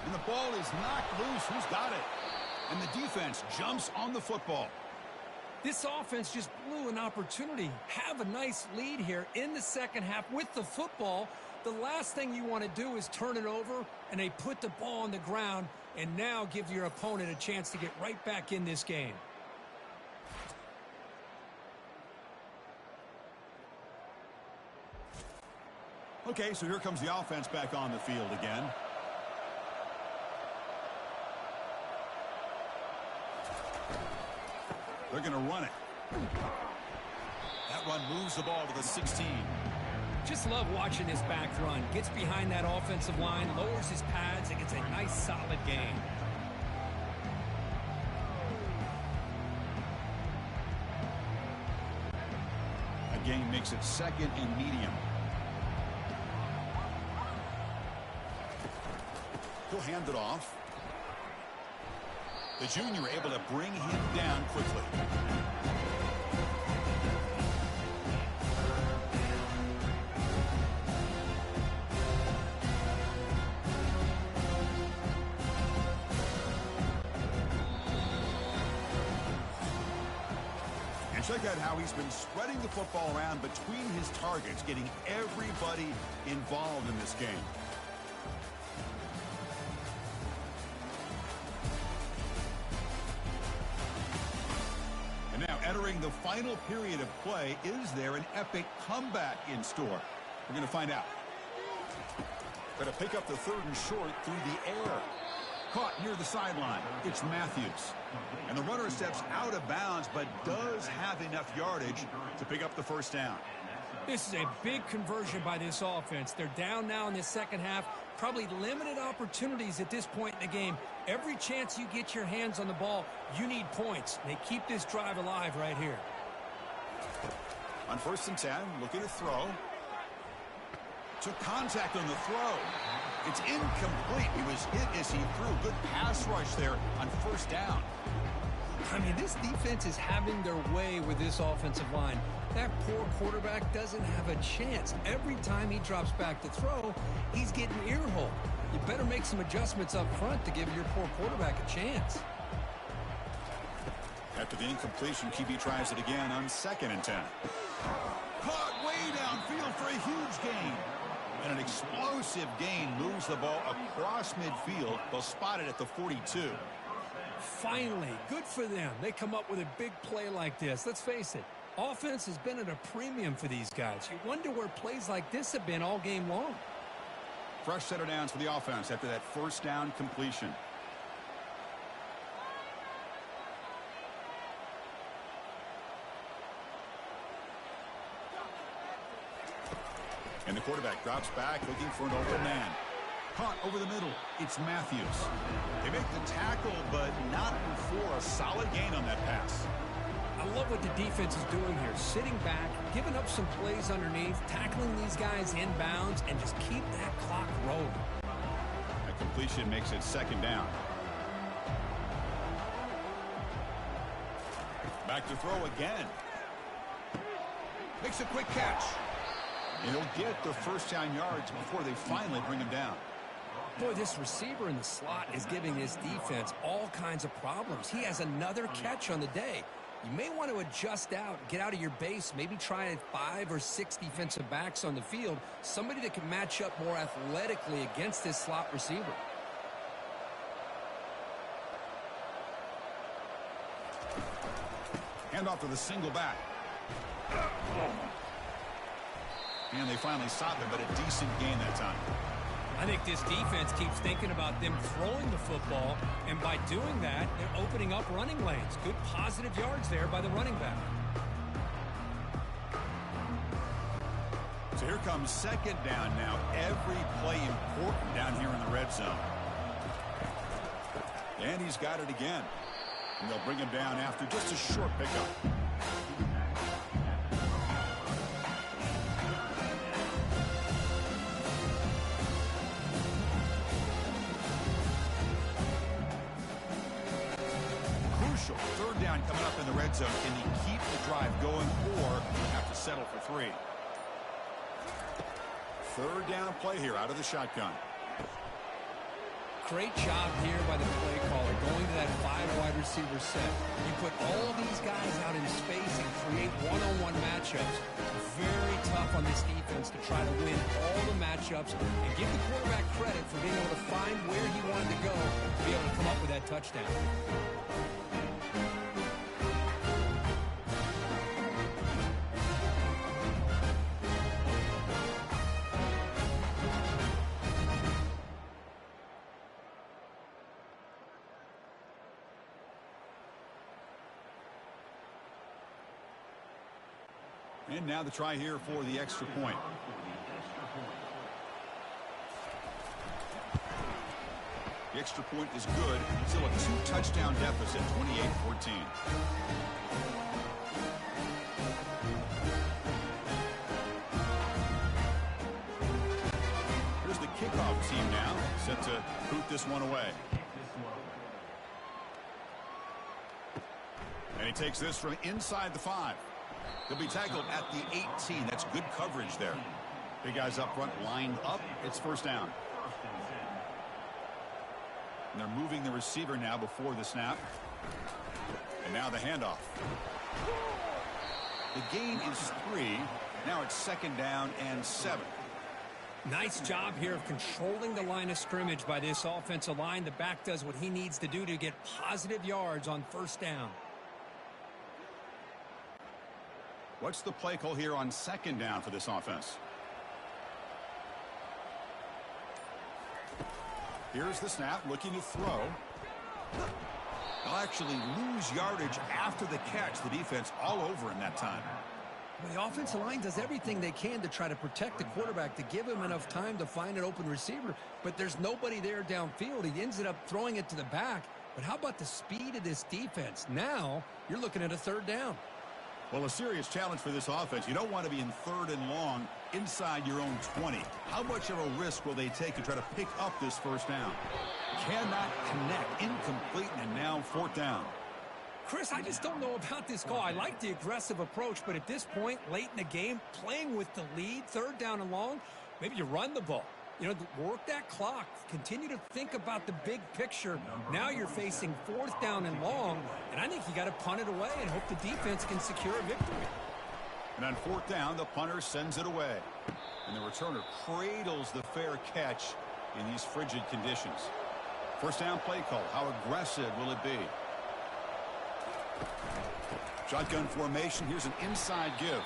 In the ball is knocked loose. Who's got it? And the defense jumps on the football. This offense just blew an opportunity. Have a nice lead here in the second half with the football. The last thing you want to do is turn it over, and they put the ball on the ground and now give your opponent a chance to get right back in this game. Okay, so here comes the offense back on the field again. They're going to run it. That run moves the ball to the 16. Just love watching this back run. Gets behind that offensive line, lowers his pads, and gets a nice solid gain. A gain makes it second and medium. He'll hand it off. The junior able to bring him down quickly. And check out how he's been spreading the football around between his targets, getting everybody involved in this game. Entering the final period of play, is there an epic comeback in store? We're going to find out. Going to pick up the third and short through the air. Caught near the sideline. It's Matthews. And the runner steps out of bounds, but does have enough yardage to pick up the first down. This is a big conversion by this offense. They're down now in the second half. Probably limited opportunities at this point in the game. Every chance you get your hands on the ball, you need points. They keep this drive alive right here. On 1st and 10, looking to throw. Took contact on the throw. It's incomplete. He was hit as he threw. Good pass rush there on 1st down. I mean, this defense is having their way with this offensive line. That poor quarterback doesn't have a chance. Every time he drops back to throw, he's getting ear-holed. You better make some adjustments up front to give your poor quarterback a chance. After the incompletion, QB tries it again on 2nd and 10. Caught way downfield for a huge gain. And an explosive gain moves the ball across midfield. They'll spot it at the 42. Finally, good for them. They come up with a big play like this. Let's face it, offense has been at a premium for these guys. You wonder where plays like this have been all game long. Fresh set of downs for the offense after that 1st down completion. And the quarterback drops back looking for an open man. Caught over the middle. It's Matthews. They make the tackle, but not before a solid gain on that pass. I love what the defense is doing here. Sitting back, giving up some plays underneath, tackling these guys in bounds, and just keep that clock rolling. That completion makes it 2nd down. Back to throw again. Makes a quick catch. And he'll get the 1st down yards before they finally bring him down. Boy, this receiver in the slot is giving this defense all kinds of problems. He has another catch on the day. You may want to adjust out, get out of your base, maybe try 5 or 6 defensive backs on the field, somebody that can match up more athletically against this slot receiver. Hand off to the single back. And they finally stopped him, but a decent gain that time. I think this defense keeps thinking about them throwing the football, and by doing that, they're opening up running lanes. Good positive yards there by the running back. So here comes 2nd down now. Every play important down here in the red zone. And he's got it again. And they'll bring him down after just a short pickup. Crucial 3rd down coming up in the red zone. Can he keep the drive going or have to settle for 3? 3rd down play here out of the shotgun. Great job here by the play caller going to that 5 wide receiver set. You put all these guys out in space and create one-on-one matchups. Very tough on this defense to try to win all the matchups and give the quarterback credit for being able to find where he wanted to go to be able to come up with that touchdown. And now the try here for the extra point. The extra point is good. Still a 2-touchdown deficit, 28-14. Here's the kickoff team now, set to boot this one away. And he takes this from inside the 5. He'll be tackled at the 18. That's good coverage there. Big guys up front lined up. It's first down. And they're moving the receiver now before the snap. And now the handoff. The gain is 3. Now it's second down and 7. Nice job here of controlling the line of scrimmage by this offensive line. The back does what he needs to do to get positive yards on first down. What's the play call here on second down for this offense? Here's the snap, looking to throw. They'll actually lose yardage after the catch. The defense all over him that time. Well, the offensive line does everything they can to try to protect the quarterback, to give him enough time to find an open receiver. But there's nobody there downfield. He ends up throwing it to the back. But how about the speed of this defense? Now you're looking at a third down. Well, a serious challenge for this offense. You don't want to be in third and long inside your own 20. How much of a risk will they take to try to pick up this first down? Cannot connect. Incomplete, and now fourth down. Chris, I just don't know about this call. I like the aggressive approach, but at this point, late in the game, playing with the lead, third down and long, maybe you run the ball. You know, work that clock. Continue to think about the big picture. Now you're facing fourth down and long, and I think you got to punt it away and hope the defense can secure a victory. And on fourth down, the punter sends it away. And the returner cradles the fair catch in these frigid conditions. First down play call. How aggressive will it be? Shotgun formation. Here's an inside give.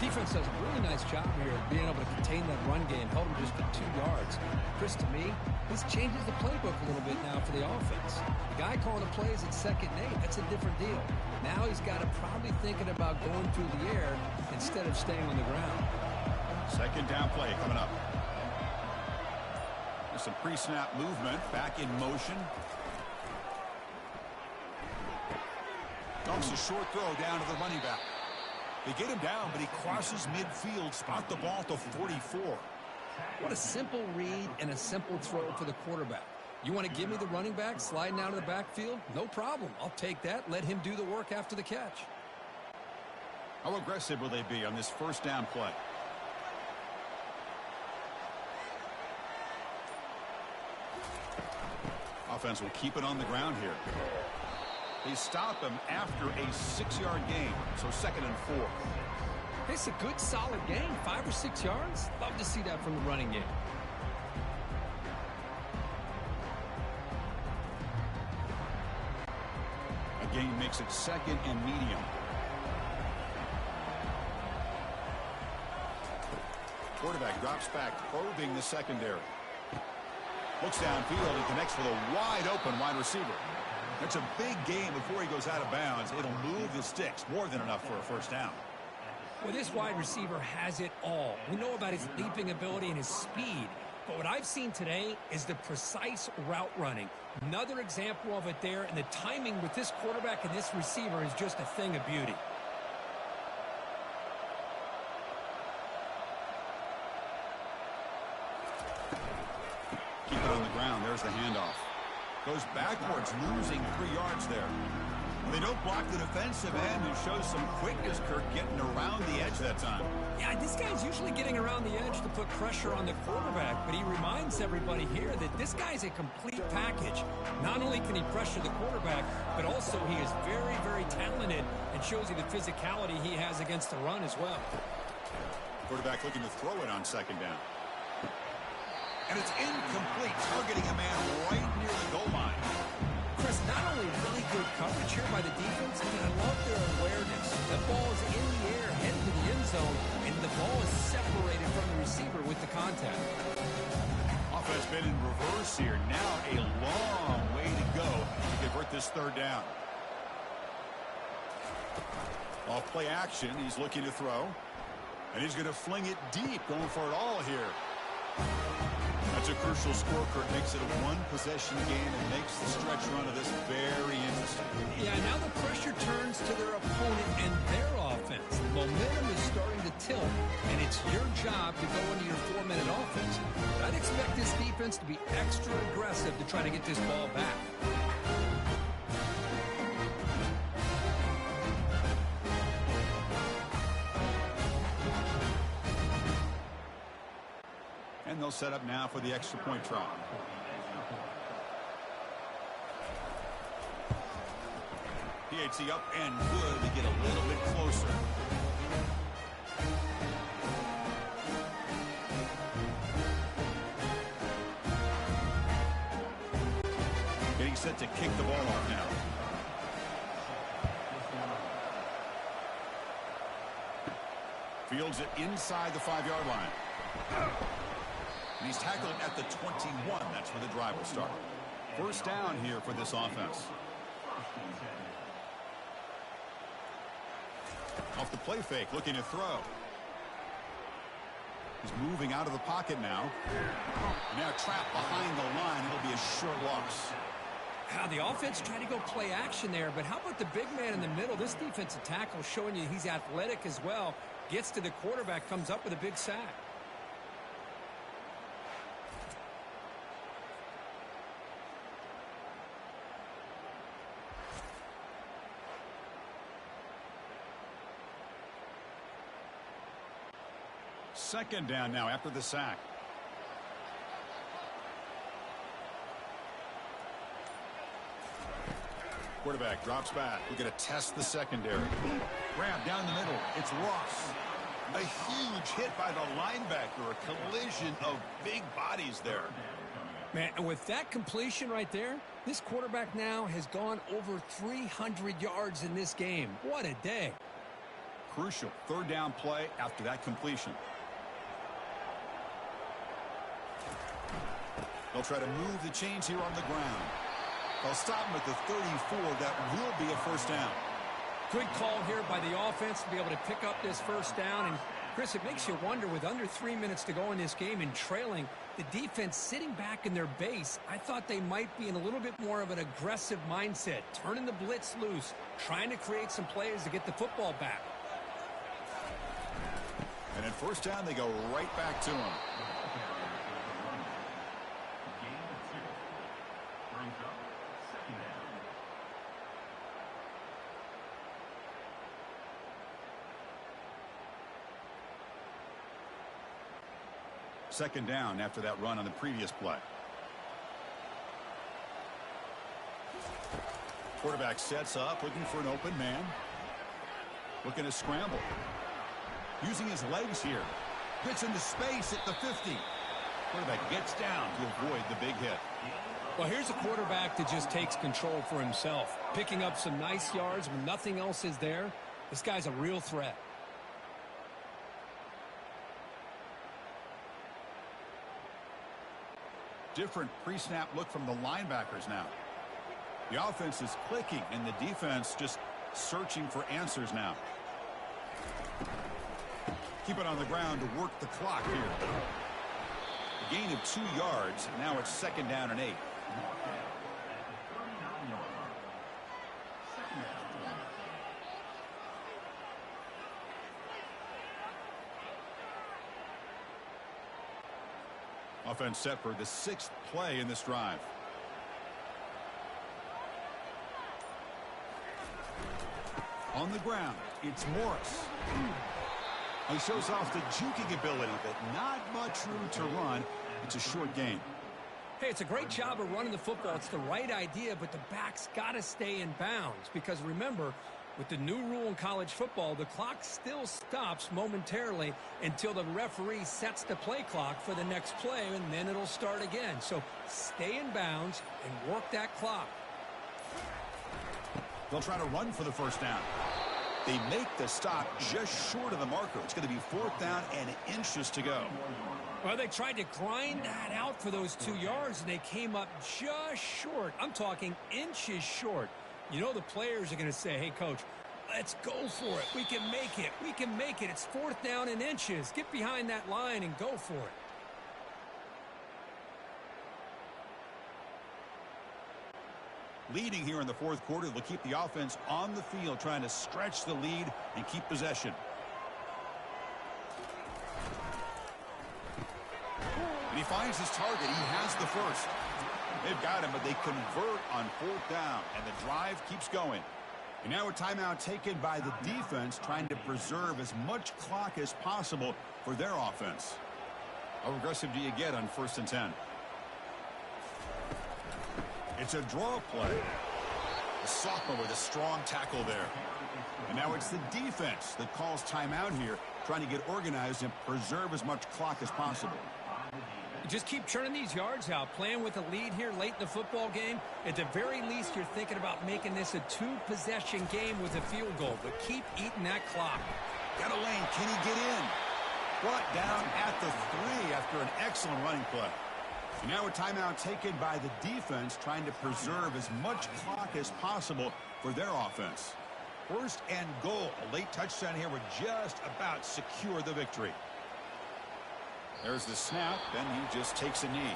Defense does a really nice job here of being able to contain that run game, held him just at 2 yards. Chris, to me, this changes the playbook a little bit now for the offense. The guy calling the plays at 2nd and 8, that's a different deal. Now he's got to probably thinking about going through the air instead of staying on the ground. Second down play coming up. There's some pre-snap movement, back in motion. Dumps a short throw down to the running back. They get him down, but he crosses midfield, spot the ball to 44. What a simple read and a simple throw for the quarterback. You want to give me the running back sliding out of the backfield? No problem. I'll take that. Let him do the work after the catch. How aggressive will they be on this first down play? Offense will keep it on the ground here. They stop him after a 6-yard gain, so 2nd and 4. It's a good, solid gain, 5 or 6 yards. Love to see that from the running game. A gain makes it 2nd and medium. Quarterback drops back, probing the secondary. Looks downfield and connects with a wide-open wide receiver. That's a big gain before he goes out of bounds. It'll move the sticks, more than enough for a first down. Well, this wide receiver has it all. We know about his leaping ability and his speed. But what I've seen today is the precise route running. Another example of it there, and the timing with this quarterback and this receiver is just a thing of beauty. Keep it on the ground. There's the handoff. Goes backwards, losing 3 yards there. They don't block the defensive end and show some quickness, Kirk, getting around the edge that time. Yeah, this guy's usually getting around the edge to put pressure on the quarterback, but he reminds everybody here that this guy's a complete package. Not only can he pressure the quarterback, but also he is very, very talented and shows you the physicality he has against the run as well. Quarterback looking to throw it on second down. And it's incomplete, targeting a man right near the goal line. Chris, not only really good coverage here by the defense, but I love their awareness. The ball is in the air, headed to the end zone, and the ball is separated from the receiver with the contact. Offense been in reverse here. Now a long way to go to convert this third down. Off play action, he's looking to throw. And he's going to fling it deep, going for it all here. That's a crucial score, Kurt. Makes it a one-possession game and makes the stretch run of this very interesting. Yeah, now the pressure turns to their opponent and their offense. The momentum is starting to tilt, and it's your job to go into your 4-minute offense. But I'd expect this defense to be extra aggressive to try to get this ball back. And they'll set up now for the extra point try. PAT up and good to get a little bit closer. Getting set to kick the ball off now. Fields it inside the 5-yard line. And he's tackled at the 21. That's where the drive will start. First down here for this offense. Off the play fake, looking to throw. He's moving out of the pocket now. Now trapped behind the line. It'll be a short loss. Now the offense tried to go play action there, but how about the big man in the middle? This defensive tackle showing you he's athletic as well. Gets to the quarterback, comes up with a big sack. Second down now after the sack. Quarterback drops back. We're going to test the secondary. Grab down the middle. It's Ross. A huge hit by the linebacker. A collision of big bodies there. Man, and with that completion right there, this quarterback now has gone over 300 yards in this game. What a day. Crucial third down play after that completion. They'll try to move the chains here on the ground. They'll stop him at the 34. That will be a first down. Good call here by the offense to be able to pick up this first down. And, Chris, it makes you wonder, with under 3 minutes to go in this game and trailing, the defense sitting back in their base, I thought they might be in a little bit more of an aggressive mindset, turning the blitz loose, trying to create some plays to get the football back. And at first down, they go right back to him. Second down after that run on the previous play. Quarterback sets up, looking for an open man. Looking to scramble. Using his legs here. Gets into space at the 50. Quarterback gets down to avoid the big hit. Well, here's a quarterback that just takes control for himself. Picking up some nice yards when nothing else is there. This guy's a real threat. Different pre-snap look from the linebackers now. The offense is clicking, and the defense just searching for answers now. Keep it on the ground to work the clock here. A gain of 2 yards. Now it's second down and 8. Offense set for the 6th play in this drive. On the ground, it's Morris. He shows off the juking ability, but not much room to run. It's a short gain. Hey, it's a great job of running the football. It's the right idea, but the back's got to stay in bounds. Because remember, with the new rule in college football, the clock still stops momentarily until the referee sets the play clock for the next play, and then it'll start again. So stay in bounds and work that clock. They'll try to run for the first down. They make the stop just short of the marker. It's going to be 4th down and inches to go. Well, they tried to grind that out for those 2 yards, and they came up just short. I'm talking inches short. You know the players are going to say, hey, Coach, let's go for it. We can make it. We can make it. It's 4th down and inches. Get behind that line and go for it. Leading here in the 4th quarter, they'll keep the offense on the field, trying to stretch the lead and keep possession. And he finds his target. He has the first. They've got him, but they convert on 4th down, and the drive keeps going. And now a timeout taken by the defense, trying to preserve as much clock as possible for their offense. How aggressive do you get on 1st and 10? It's a draw play. The sophomore with a strong tackle there. And now it's the defense that calls timeout here, trying to get organized and preserve as much clock as possible. Just keep churning these yards out, playing with a lead here late in the football game. At the very least, you're thinking about making this a 2-possession game with a field goal, but keep eating that clock. Got a lane. Can he get in? Brought down at the 3 after an excellent running play. And now a timeout taken by the defense, trying to preserve as much clock as possible for their offense. 1st and goal. A late touchdown here would just about secure the victory. There's the snap, and he just takes a knee.